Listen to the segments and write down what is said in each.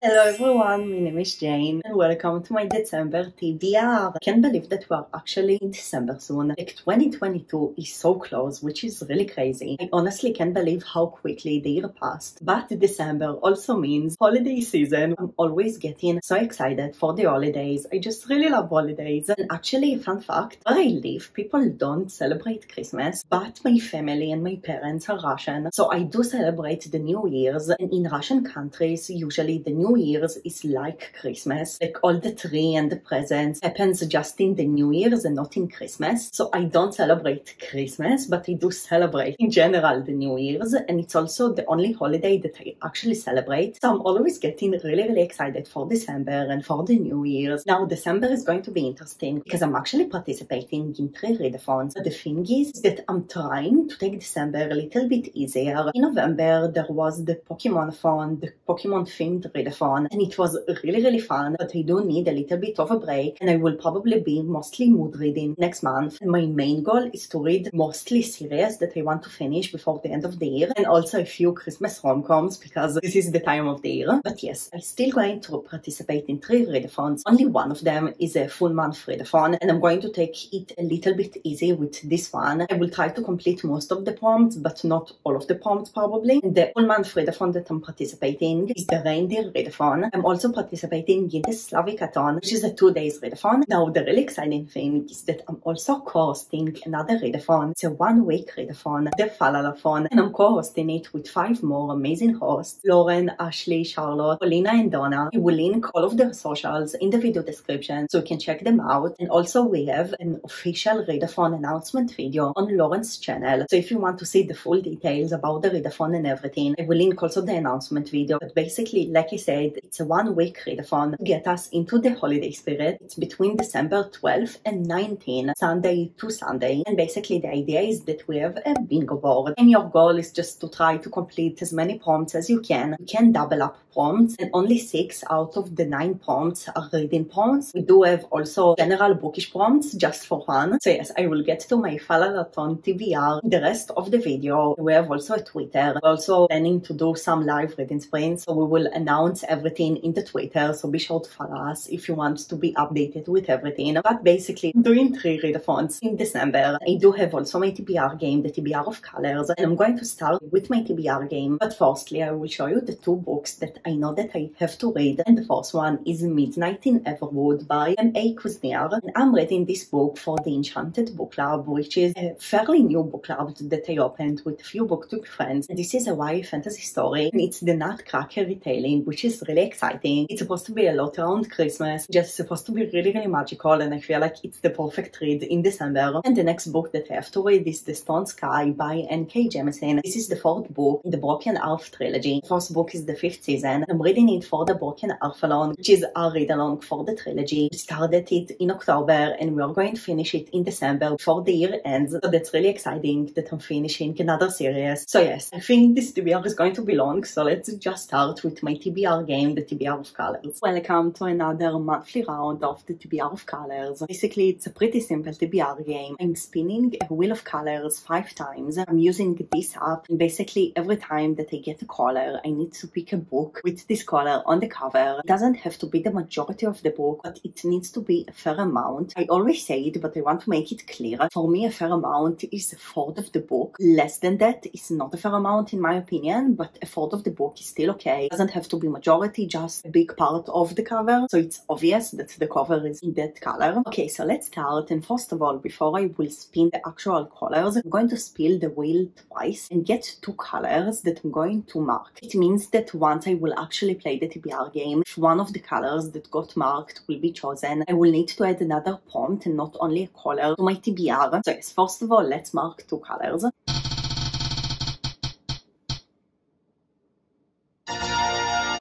Hello everyone, my name is Jane and welcome to my December TBR. I can't believe that we're actually in December soon. Like 2022 is so close, which is really crazy. I honestly can't believe how quickly the year passed. But December also means holiday season. I'm always getting so excited for the holidays. I just really love holidays. And actually, fun fact, where I live, people don't celebrate Christmas, but my family and my parents are Russian. So I do celebrate the New Year's, and in Russian countries, usually the New Year's is like Christmas. Like all the tree and the presents happens just in the New Year's and not in Christmas. So I don't celebrate Christmas, but I do celebrate in general the New Year's, and it's also the only holiday that I actually celebrate. So I'm always getting really excited for December and for the New Year's. Now December is going to be interesting because I'm actually participating in 3 readathons. But the thing is that I'm trying to take December a little bit easier. In November there was the Pokemon-thon, the Pokemon themed readathon, and it was really fun, but I do need a little bit of a break, and I will probably be mostly mood reading next month. And my main goal is to read mostly series that I want to finish before the end of the year, and also a few Christmas rom-coms because this is the time of the year. But yes, I'm still going to participate in 3 readathons. Only one of them is a full month readathon, and I'm going to take it a little bit easy with this one. I will try to complete most of the prompts, but not all of the prompts probably. And the full month readathon that I'm participating is the Reindeer Readathon. I'm also participating in the Slavicathon, which is a 2 days readathon. Now the really exciting thing is that I'm also co-hosting another readathon. It's a 1 week readathon, the Falalalathon, and I'm co-hosting it with 5 more amazing hosts: Lauren, Ashley, Charlotte, Paulina, and Donna. I will link all of their socials in the video description so you can check them out. And also we have an official readathon announcement video on Lauren's channel. So if you want to see the full details about the readathon and everything, I will link also the announcement video. But basically, like I said, it's a 1 week readathon to get us into the holiday spirit. It's between December 12th and 19th, Sunday to Sunday. And basically the idea is that we have a bingo board, and your goal is just to try to complete as many prompts as you can. You can double up prompts, and only 6 out of the 9 prompts are reading prompts. We do have also general bookish prompts just for fun. So yes, I will get to my Falalalathon TBR the rest of the video. We have also a Twitter. We're also planning to do some live reading sprints, so we will announce everything in the Twitter, so be sure to follow us if you want to be updated with everything. But basically, I'm doing 3 readathons in December. I do have also my TBR game, the TBR of Colors, and I'm going to start with my TBR game. But firstly, I will show you the 2 books that I know that I have to read, and the first one is Midnight in Everwood by M.A. Kuzniar, and I'm reading this book for the Enchanted book club, which is a fairly new book club that I opened with a few booktube friends. And this is a YA fantasy story, and it's the Nutcracker retelling, which is really exciting. It's supposed to be a lot around Christmas, just supposed to be really magical, and I feel like it's the perfect read in December. And the next book that I have to read is The Stone Sky by N.K. Jemisin. This is the 4th book in the Broken Earth trilogy. The first book is the 5th season. I'm reading it for the Broken Earth-along, which is our read-along for the trilogy. We started it in October, and we are going to finish it in December before the year ends. So that's really exciting that I'm finishing another series. So yes, I think this TBR is going to be long, so let's just start with my TBR game, the TBR of Colors. Welcome to another monthly round of the TBR of Colors. Basically, it's a pretty simple TBR game. I'm spinning a wheel of colors 5 times. I'm using this app, and basically every time that I get a color, I need to pick a book with this color on the cover. It doesn't have to be the majority of the book, but it needs to be a fair amount. I always say it, but I want to make it clear. For me, a fair amount is 1/4 of the book. Less than that is not a fair amount in my opinion, but 1/4 of the book is still okay. It doesn't have to be majority, just a big part of the cover, so it's obvious that the cover is in that color. Okay, so let's start, and first of all, before I will spin the actual colors, I'm going to spill the wheel twice and get 2 colors that I'm going to mark. It means that once I will actually play the TBR game, if one of the colors that got marked will be chosen, I will need to add another prompt and not only a color to my TBR. So yes, first of all, let's mark 2 colors.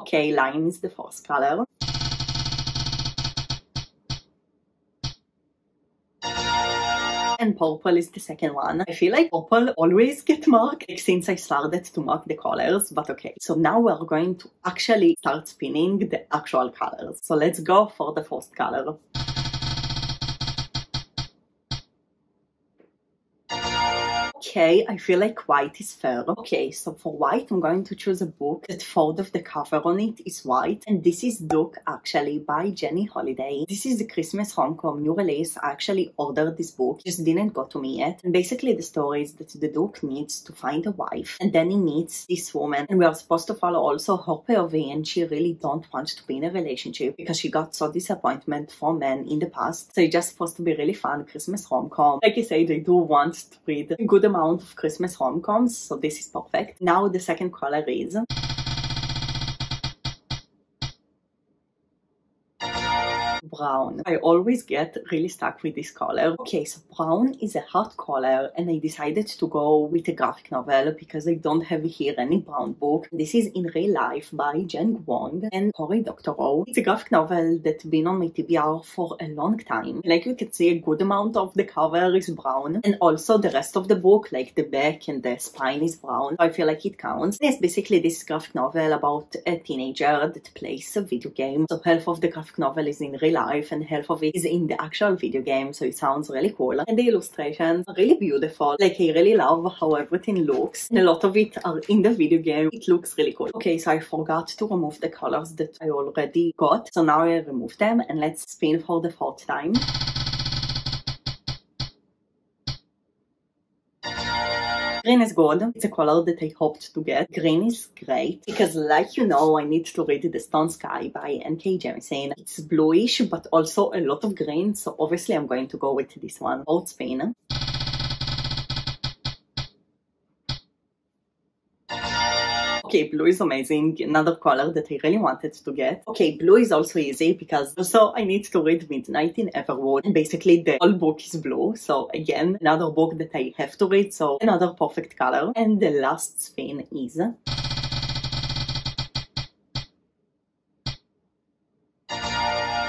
Okay, lime is the first color. And purple is the second one. I feel like purple always get marked since I started to mark the colors, but okay. So now we're going to actually start spinning the actual colors. So let's go for the first color. Okay, I feel like white is fair. Okay, so for white, I'm going to choose a book that fold of the cover on it is white. And this is Duke, actually, by Jenny Holiday. This is the Christmas rom-com new release. I actually ordered this book, just didn't go to me yet. And basically the story is that the Duke needs to find a wife. And then he meets this woman. And we are supposed to follow also her POV. And she really don't want to be in a relationship because she got so disappointment from men in the past. So it's just supposed to be really fun Christmas rom-com. Like I said, I do want to read a good amount of Christmas rom-coms, so this is perfect. Now the second color is brown. I always get really stuck with this color. Okay, so brown is a hot color and I decided to go with a graphic novel because I don't have here any brown book. This is In Real Life by Jen Wong and Cory Doctorow. It's a graphic novel that's been on my TBR for a long time. Like you can see, a good amount of the cover is brown and also the rest of the book, like the back and the spine, is brown. So I feel like it counts. Yes, basically this graphic novel about a teenager that plays a video game. So half of the graphic novel is in real life and half of it is in the actual video game, so it sounds really cool. And the illustrations are really beautiful. Like I really love how everything looks. And a lot of it are in the video game. It looks really cool. Okay, so I forgot to remove the colors that I already got. So now I remove them and let's spin for the fourth time. Green is good. It's a color that I hoped to get. Green is great because, like you know, I need to read The Stone Sky by N.K. Jemisin. It's bluish but also a lot of green, so obviously I'm going to go with this one. Fourth spin. Okay, blue is amazing. Another color that I really wanted to get. Okay, blue is also easy because also I need to read Midnight in Everwood. And basically the whole book is blue. So again, another book that I have to read. So another perfect color. And the last spin is...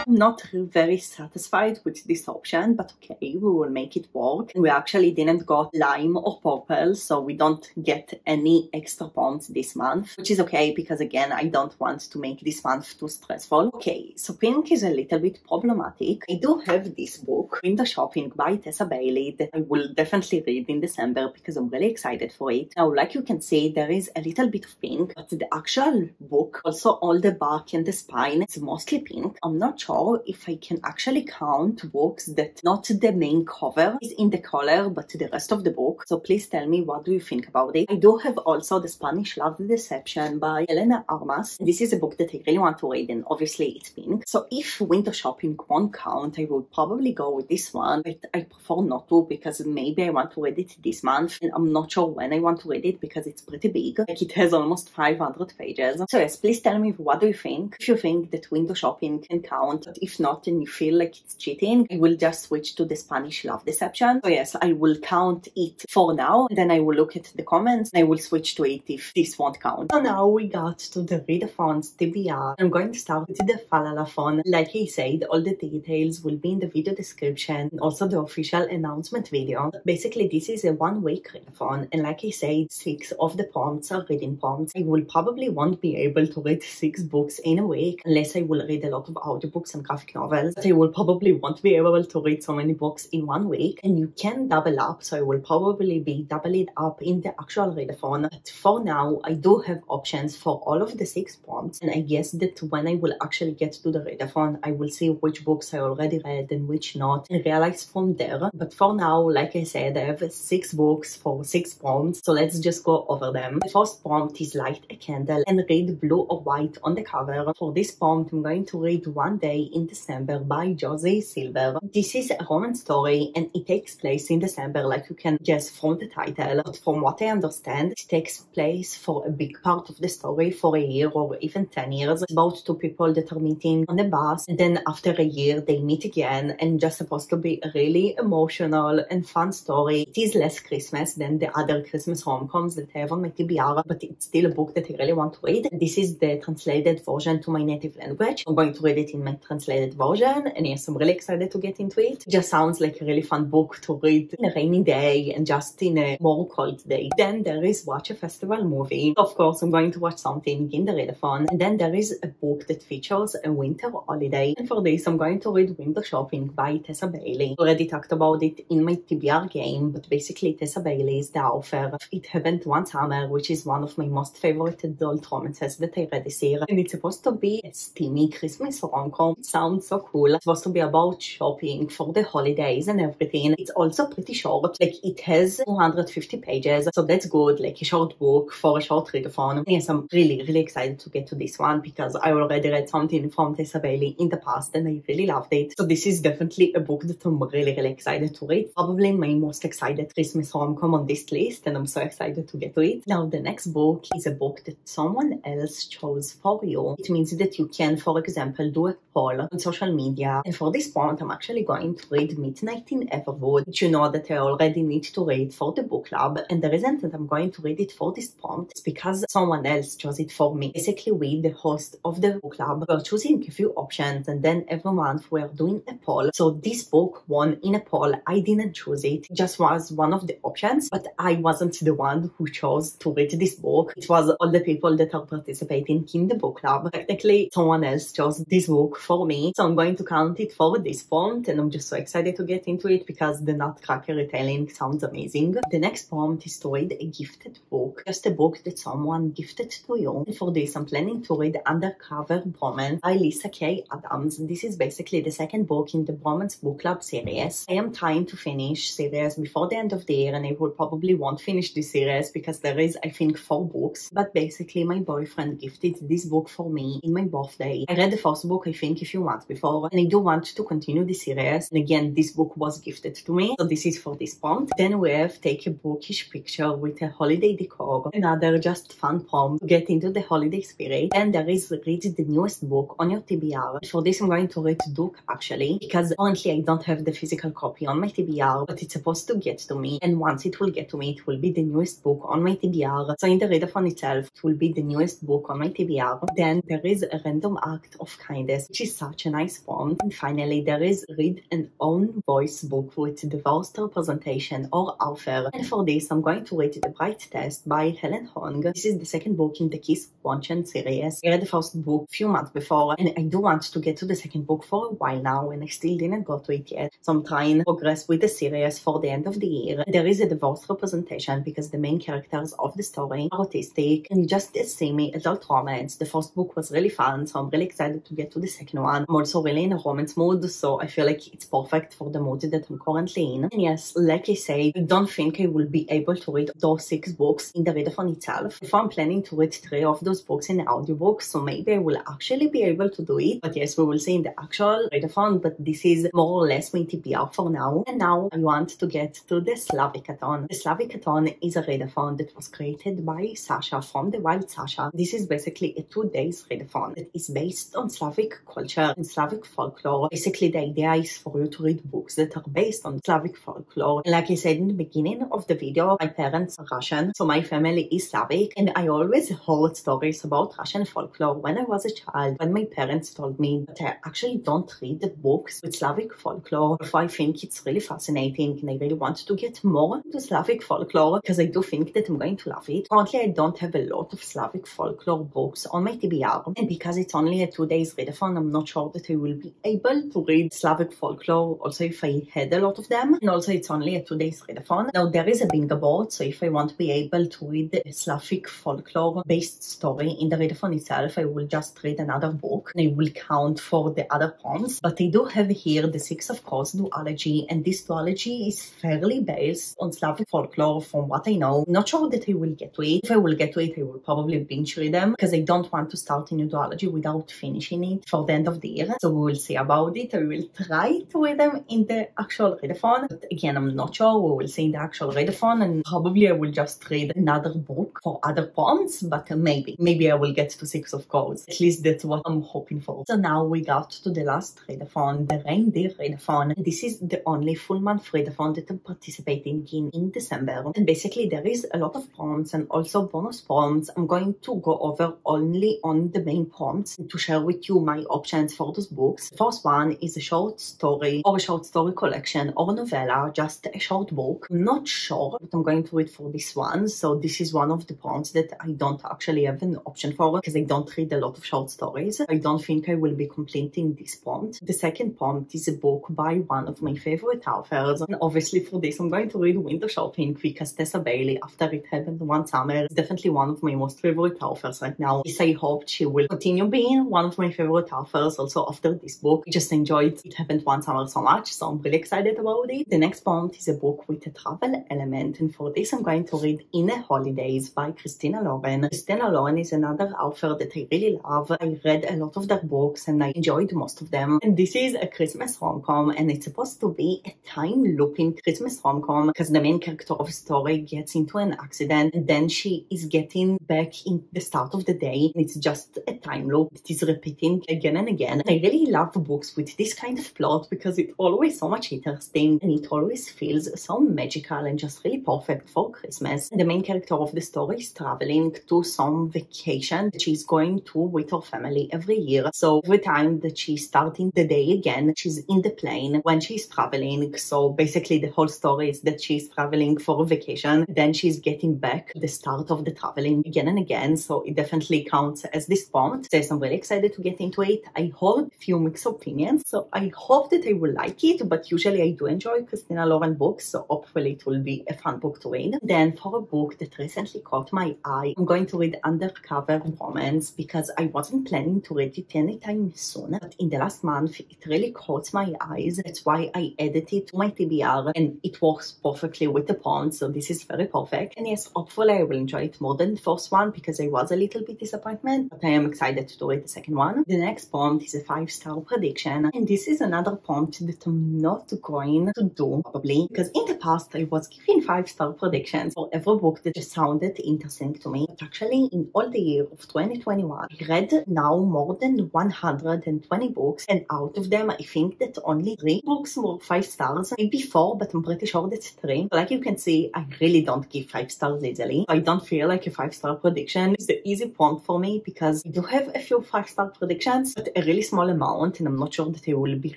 I'm not very satisfied with this option, but okay, we will make it work. And we actually didn't got lime or purple, so we don't get any extra points this month, which is okay because again, I don't want to make this month too stressful. Okay, so pink is a little bit problematic. I do have this book, Window Shopping by Tessa Bailey, that I will definitely read in December because I'm really excited for it. Now, like you can see, there is a little bit of pink, but the actual book, also all the back and the spine, is mostly pink. I'm not sure if I can actually count books that not the main cover is in the color but the rest of the book. So please tell me, what do you think about it? I do have also The Spanish Love Deception by Elena Armas. This is a book that I really want to read and obviously it's pink. So if Window Shopping won't count, I would probably go with this one, but I prefer not to because maybe I want to read it this month and I'm not sure when I want to read it because it's pretty big. Like it has almost 500 pages. So yes, please tell me, what do you think? If you think that Window Shopping can count, but if not and you feel like it's cheating, I will just switch to The Spanish Love Deception. So yes, I will count it for now, and then I will look at the comments and I will switch to it if this won't count. So now we got to the Readathons TBR. I'm going to start with the Falalalathon. Like I said, all the details will be in the video description and also the official announcement video. Basically, this is a one-week readathon, and like I said, 6 of the prompts are reading prompts. I will probably won't be able to read 6 books in a week unless I will read a lot of audiobooks and graphic novels, but I will probably won't be able to read so many books in 1 week. And you can double up, so I will probably be doubling up in the actual readathon. But for now, I do have options for all of the 6 prompts, and I guess that when I will actually get to the readathon, I will see which books I already read and which not, and realize from there. But for now, like I said, I have 6 books for 6 prompts, so let's just go over them. The first prompt is light a candle and read blue or white on the cover. For this prompt, I'm going to read One Day in December by Josie Silver. This is a romance story and it takes place in December, like you can guess from the title. But from what I understand, it takes place for a big part of the story for a year or even 10 years. It's about 2 people that are meeting on a bus, and then after a year they meet again, and just supposed to be a really emotional and fun story. It is less Christmas than the other Christmas rom-coms that I have on my TBR, but it's still a book that I really want to read. This is the translated version to my native language. I'm going to read it in my translated version, and yes, I'm really excited to get into it. It just sounds like a really fun book to read in a rainy day and just in a more cold day. Then there is Watch a Festival movie. Of course, I'm going to watch something in the readathon. And then there is a book that features a winter holiday. And for this, I'm going to read Winter Shopping by Tessa Bailey. I already talked about it in my TBR game, but basically Tessa Bailey is the author of It Happened One Summer, which is one of my most favorite adult romances that I read this year. And it's supposed to be a steamy Christmas rom-com. It sounds so cool. It's supposed to be about shopping for the holidays and everything. It's also pretty short. Like, it has 250 pages, so that's good. Like a short book for a short readathon. Yes, I'm really excited to get to this one because I already read something from Tessa Bailey in the past and I really loved it. So this is definitely a book that I'm really excited to read. Probably my most excited Christmas rom-com on this list, and I'm so excited to get to it. Now, the next book is a book that someone else chose for you. It means that you can, for example, do a poll on social media. And for this point, I'm actually going to read Midnight in Everwood, which you know that I already need to read for the book club. And the reason that I'm going to read it for this prompt is because someone else chose it for me. Basically, we, the host of the book club, we're choosing a few options, and then every month we're doing a poll. So this book won in a poll. I didn't choose it. It just was one of the options, but I wasn't the one who chose to read this book. It was all the people that are participating in the book club. Technically, someone else chose this book for me, so I'm going to count it for this prompt, and I'm just so excited to get into it because the Nutcracker retelling sounds amazing. The next prompt is to read a gifted book, just a book that someone gifted to you. And for this, I'm planning to read Undercover Bromance by Lisa K. Adams. This is basically the second book in the Bromance book club series. I am trying to finish series before the end of the year, and I will probably won't finish this series because there is, I think, 4 books. But basically, my boyfriend gifted this book for me in my birthday. I read the first book, I think, a few months before, and I do want to continue the series. And again, this book was gifted to me, so this is for this prompt. Then we have Take a Bookish Picture with a Holiday Decor, another just fun prompt to get into the holiday spirit. And there is Read the newest book on your TBR. For this, I'm going to read Duke actually, because currently I don't have the physical copy on my TBR, but it's supposed to get to me. And once it will get to me, it will be the newest book on my TBR. So in the readathon itself, it will be the newest book on my TBR. Then there is a Random Act of Kindness, which is such a nice prompt. And finally, there is Read an Own Voice book with diverse representation or author. And for this, I'm going to read The Bright Test by Helen Hong. This is the second book in the Kiss Watchen series. I read the first book a few months before, and I do want to get to the second book for a while now, and I still didn't go to it yet. So I'm trying to progress with the series for the end of the year. There is a diverse representation because the main characters of the story are autistic, and just a semi adult romance. The first book was really fun, so I'm really excited to get to the second one. I'm also really in a romance mood, so I feel like it's perfect for the mood that I'm currently in. And yes, like I say, I don't think I will be able to read those 6 books in the readathon itself. If I'm planning to read 3 of those books in the audiobook, so maybe I will actually be able to do it. But yes, we will see in the actual readathon, but this is more or less my TBR for now. And now I want to get to the Slavicathon. The Slavicathon is a readathon that was created by Sasha from The Wild Sasha. This is basically a 2-day readathon that is based on Slavic culture and Slavic folklore. Basically, the idea is for you to read books that are based on Slavic folklore. And like I said in the beginning of the video, my parents are Russian, so my family is Slavic, and I always heard stories about Russian folklore when I was a child, when my parents told me that I actually don't read the books with Slavic folklore. So I think it's really fascinating, and I really want to get more into Slavic folklore because I do think that I'm going to love it. Currently, I don't have a lot of Slavic folklore books on my TBR, and because it's only a 2-day readathon, I'm not sure that I will be able to read Slavic folklore also if I had a lot of them. And also, it's only a 2-day readathon. Now, there is a bingo board, so if I want to be able to read a Slavic folklore based story in the readathon itself, I will just read another book and I will count for the other prompts. But I do have here the 6 of Course duology, and this duology is fairly based on Slavic folklore from what I know. I'm not sure that I will get to it. If I will get to it, I will probably binge read them because I don't want to start a new duology without finishing it for the end of the year. So we will see about it. I will try to read them in the actual readathon, but again, I'm not sure. We will see in the actual readathon, and probably I will just read another book for other prompts, but maybe I will get to 6 of Course. At least that's what I'm hoping for. So now we got to the last readathon, the Reindeer Readathon. This is the only full month readathon that I'm participating in December. And basically there is a lot of prompts and also bonus prompts. I'm going to go over only on the main prompts to share with you my options options for those books. The first one is a short story or a short story collection or novella, just a short book. I'm not sure what I'm going to read for this one, so this is one of the prompts that I don't actually have an option for because I don't read a lot of short stories. I don't think I will be completing this prompt. The second prompt is a book by one of my favorite authors, and obviously for this I'm going to read Window Shopping because Tessa Bailey, after it happened one summer, is definitely one of my most favorite authors right now. Yes, I hope she will continue being one of my favorite authors also after this book. I just enjoyed It Happened One Summer so much, so I'm really excited about it. The next prompt is a book with a travel element, and for this I'm going to read In a Holidays by Christina Lauren. Christina Lauren is another author that I really love. I read a lot of their books and I enjoyed most of them. And this is a Christmas rom-com, and it's supposed to be a time-looping Christmas rom-com because the main character of the story gets into an accident and then she is getting back in the start of the day, and it's just a time loop that is repeating again and again. And I really love books with this kind of plot because it's always so much interesting and it always feels so magical and just really perfect for Christmas. And the main character of the story is traveling to some vacation that she's going to with her family every year. So every time that she's starting the day again, she's in the plane when she's traveling. So basically the whole story is that she's traveling for a vacation, then she's getting back to the start of the traveling again and again. So it definitely counts as this prompt. So I'm really excited to get into it. I heard a few mixed opinions, so I hope that I will like it, but usually I do enjoy Christina Lauren books, so hopefully it will be a fun book to read. Then for a book that recently caught my eye, I'm going to read Undercover Romance because I wasn't planning to read it anytime soon, but in the last month it really caught my eyes. That's why I added it to my TBR and it works perfectly with the prompt, so this is very perfect. And yes, hopefully I will enjoy it more than the first one because I was a little bit disappointed, but I am excited to read the second one. The next prompt is a 5-star prediction, and this is another prompt that I'm not going to do probably because in the past I was giving 5-star predictions for every book that just sounded interesting to me. But actually in all the year of 2021 I read now more than 120 books, and out of them I think that only 3 books were 5 stars, maybe 4, but I'm pretty sure that's 3. Like you can see, I really don't give 5 stars easily. I don't feel like a 5-star prediction is the easy prompt for me because I do have a few 5-star predictions, but a really small amount, and I'm not sure that I will be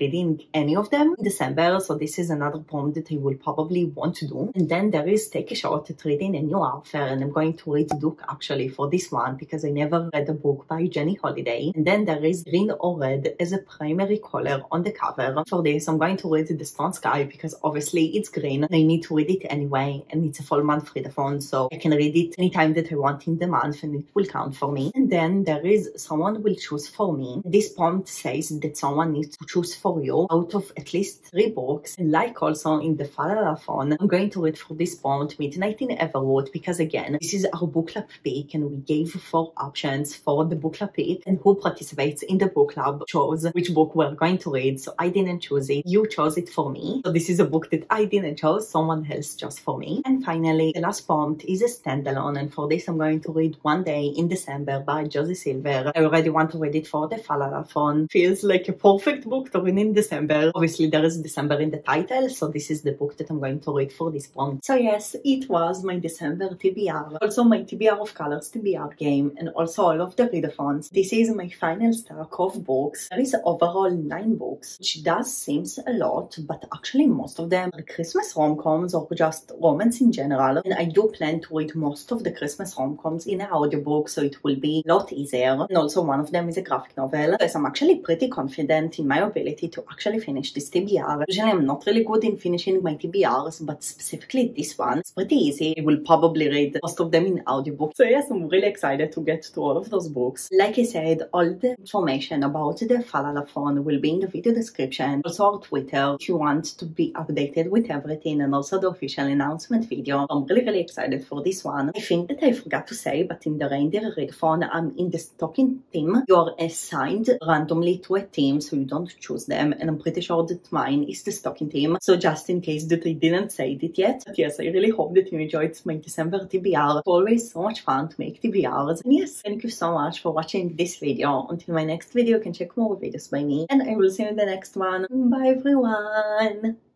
reading any of them in December, so this is another prompt that I will probably want to do. And then there is Take a Shot at Reading a New Author, and I'm going to read the book actually for this one because I never read a book by Jenny Holiday. And then there is Green or Red as a primary color on the cover. For this I'm going to read The Strong Sky because obviously it's green and I need to read it anyway, and it's a full month readathon, so I can read it anytime that I want in the month and it will count for me. And then there is Someone Will Choose for Me. This prompt says that someone needs to choose for you out of at least 3 books, and like also in the Falalalathon, I'm going to read for this prompt Midnight in Everwood because again this is our book club pick and we gave 4 options for the book club pick, and who participates in the book club chose which book we're going to read. So I didn't choose it, you chose it for me. So this is a book that I didn't choose, someone else chose for me. And finally the last prompt is a standalone, and for this I'm going to read One Day in December by Josie Silver. I already want to read it for the Falalalathon. Feels like a perfect book to read in December. Obviously there is December in the title, so this is the book that I'm going to read for this prompt. So yes, it was my December TBR, also my TBR of Colors TBR game, and also all of the readathons. This is my final stack of books. There is overall 9 books, which does seems a lot, but actually most of them are Christmas rom-coms or just romance in general, and I do plan to read most of the Christmas rom-coms in an audiobook, so it will be a lot easier. And also one of them is a graphic novel, so I'm actually pretty confident in my ability to actually finish this TBR. Usually I'm not really good in finishing my TBRs, but specifically this one, it's pretty easy. I will probably read most of them in audiobook. So yes, I'm really excited to get to all of those books. Like I said, all the information about the Falalalathon will be in the video description, also our Twitter if you want to be updated with everything, and also the official announcement video. I'm really excited for this one. I think that I forgot to say, but in the Reindeer Readathon I'm in the stocking team. You are assigned randomly to a team, so you don't choose them, and I'm pretty sure that mine is the stocking team, so just in case that I didn't say it yet. But yes, I really hope that you enjoyed my December TBR. It's always so much fun to make TBRs. And yes, thank you so much for watching this video. Until my next video, you can check more videos by me, and I will see you in the next one. Bye everyone!